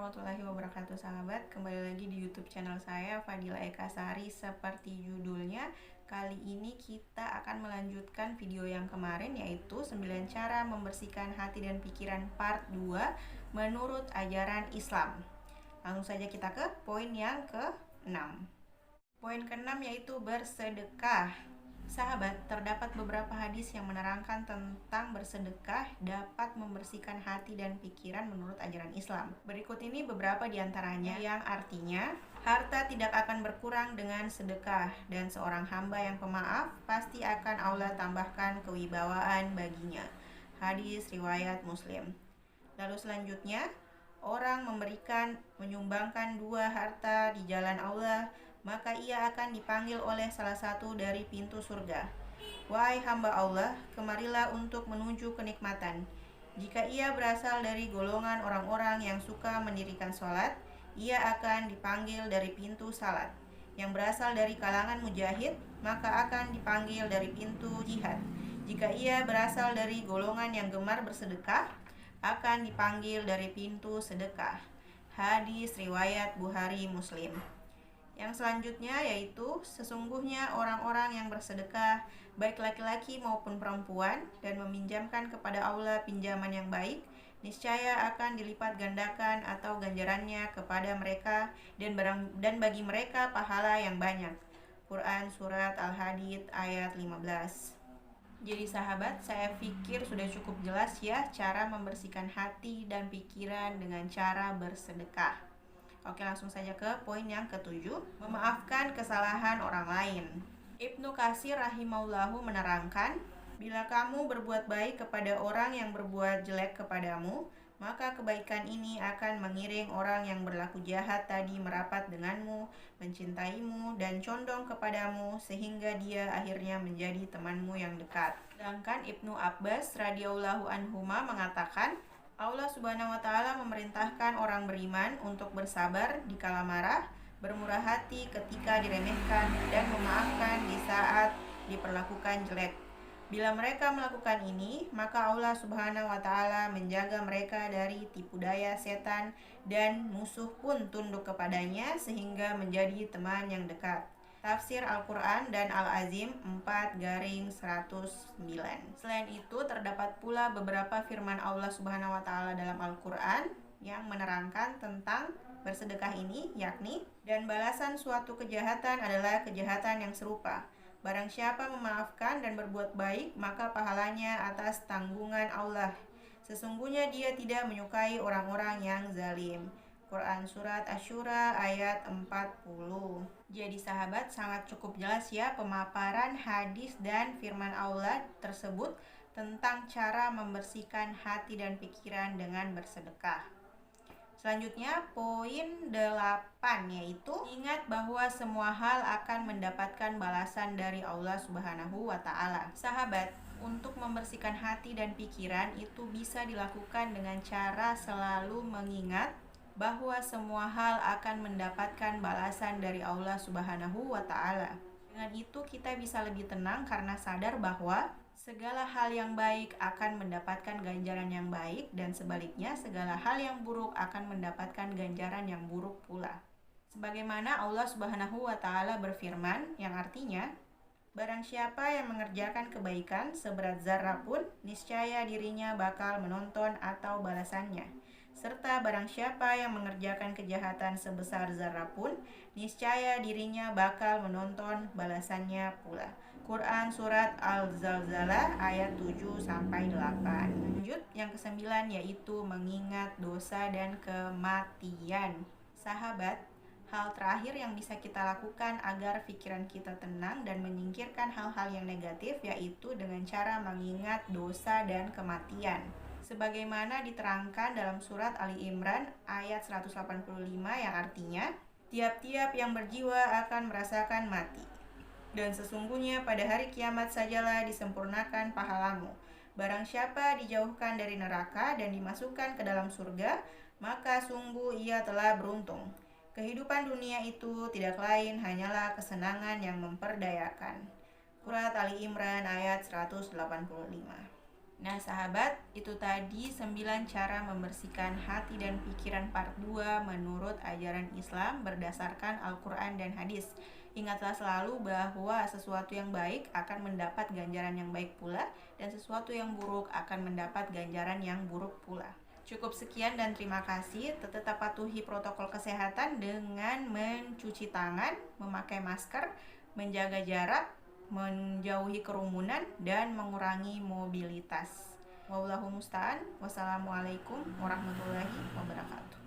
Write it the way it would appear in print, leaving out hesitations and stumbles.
warahmatullahi wabarakatuh sahabat. Kembali lagi di YouTube channel saya, Fadila Eka Sari. Seperti judulnya, kali ini kita akan melanjutkan video yang kemarin, yaitu 9 cara membersihkan hati dan pikiran part 2 menurut ajaran Islam. Langsung saja kita ke poin yang ke-6. Poin ke-6 yaitu bersedekah. Sahabat, terdapat beberapa hadis yang menerangkan tentang bersedekah dapat membersihkan hati dan pikiran menurut ajaran Islam. Berikut ini beberapa di antaranya yang artinya, harta tidak akan berkurang dengan sedekah, dan seorang hamba yang pemaaf pasti akan Allah tambahkan kewibawaan baginya. Hadis riwayat Muslim. Lalu selanjutnya, orang menyumbangkan 2 harta di jalan Allah, maka ia akan dipanggil oleh salah satu dari pintu surga. Wahai hamba Allah, kemarilah untuk menuju kenikmatan. Jika ia berasal dari golongan orang-orang yang suka mendirikan sholat, ia akan dipanggil dari pintu salat. Yang berasal dari kalangan mujahid, maka akan dipanggil dari pintu jihad. Jika ia berasal dari golongan yang gemar bersedekah, akan dipanggil dari pintu sedekah. Hadis riwayat Bukhari Muslim. Yang selanjutnya yaitu, sesungguhnya orang-orang yang bersedekah, baik laki-laki maupun perempuan, dan meminjamkan kepada Allah pinjaman yang baik, niscaya akan dilipat gandakan atau ganjarannya kepada mereka, dan bagi mereka pahala yang banyak. Quran Surat Al-Hadid ayat 15. Jadi sahabat, saya pikir sudah cukup jelas ya cara membersihkan hati dan pikiran dengan cara bersedekah. Oke, langsung saja ke poin yang ke-7, memaafkan kesalahan orang lain. Ibnu Katsir rahimahullahu menerangkan, bila kamu berbuat baik kepada orang yang berbuat jelek kepadamu, maka kebaikan ini akan mengiring orang yang berlaku jahat tadi merapat denganmu, mencintaimu, dan condong kepadamu, sehingga dia akhirnya menjadi temanmu yang dekat. Sedangkan Ibnu Abbas radhiyallahu anhuma mengatakan, Allah Subhanahu wa Ta'ala memerintahkan orang beriman untuk bersabar di kala marah, bermurah hati ketika diremehkan, dan memaafkan di saat diperlakukan jelek. Bila mereka melakukan ini, maka Allah Subhanahu wa Ta'ala menjaga mereka dari tipu daya setan, dan musuh pun tunduk kepadanya sehingga menjadi teman yang dekat. Tafsir Al-Quran dan Al-Azim 4-109. Selain itu, terdapat pula beberapa firman Allah Subhanahu wa Ta'ala dalam Al-Quran yang menerangkan tentang bersedekah ini, yakni, dan balasan suatu kejahatan adalah kejahatan yang serupa. Barang siapa memaafkan dan berbuat baik, maka pahalanya atas tanggungan Allah. Sesungguhnya dia tidak menyukai orang-orang yang zalim. Quran Surat Asy-Syura ayat 40. Jadi sahabat, sangat cukup jelas ya pemaparan hadis dan firman Allah tersebut tentang cara membersihkan hati dan pikiran dengan bersedekah. Selanjutnya poin 8, yaitu ingat bahwa semua hal akan mendapatkan balasan dari Allah Subhanahu wa Ta'ala. Sahabat, untuk membersihkan hati dan pikiran itu bisa dilakukan dengan cara selalu mengingat bahwa semua hal akan mendapatkan balasan dari Allah Subhanahu wa Ta'ala. Dengan itu kita bisa lebih tenang karena sadar bahwa segala hal yang baik akan mendapatkan ganjaran yang baik, dan sebaliknya segala hal yang buruk akan mendapatkan ganjaran yang buruk pula. Sebagaimana Allah Subhanahu wa Ta'ala berfirman, yang artinya, barang siapa yang mengerjakan kebaikan seberat zarah pun, niscaya dirinya bakal menonton atau balasannya. Serta barang siapa yang mengerjakan kejahatan sebesar zarah pun, niscaya dirinya bakal menonton balasannya pula. Quran Surat Al-Zalzalah ayat 7-8. Lanjut, yang ke-9 yaitu mengingat dosa dan kematian. Sahabat, hal terakhir yang bisa kita lakukan agar pikiran kita tenang dan menyingkirkan hal-hal yang negatif yaitu dengan cara mengingat dosa dan kematian. Sebagaimana diterangkan dalam surat Ali Imran ayat 185 yang artinya, tiap-tiap yang berjiwa akan merasakan mati. Dan sesungguhnya pada hari kiamat sajalah disempurnakan pahalamu. Barang siapa dijauhkan dari neraka dan dimasukkan ke dalam surga, maka sungguh ia telah beruntung. Kehidupan dunia itu tidak lain hanyalah kesenangan yang memperdayakan. Surat Ali Imran ayat 185. Nah sahabat, itu tadi 9 cara membersihkan hati dan pikiran part 2 menurut ajaran Islam berdasarkan Al-Quran dan hadis. Ingatlah selalu bahwa sesuatu yang baik akan mendapat ganjaran yang baik pula, dan sesuatu yang buruk akan mendapat ganjaran yang buruk pula. Cukup sekian dan terima kasih. Tetap patuhi protokol kesehatan dengan mencuci tangan, memakai masker, menjaga jarak, menjauhi kerumunan, dan mengurangi mobilitas. Wallahu musta'an. Wassalamualaikum warahmatullahi wabarakatuh.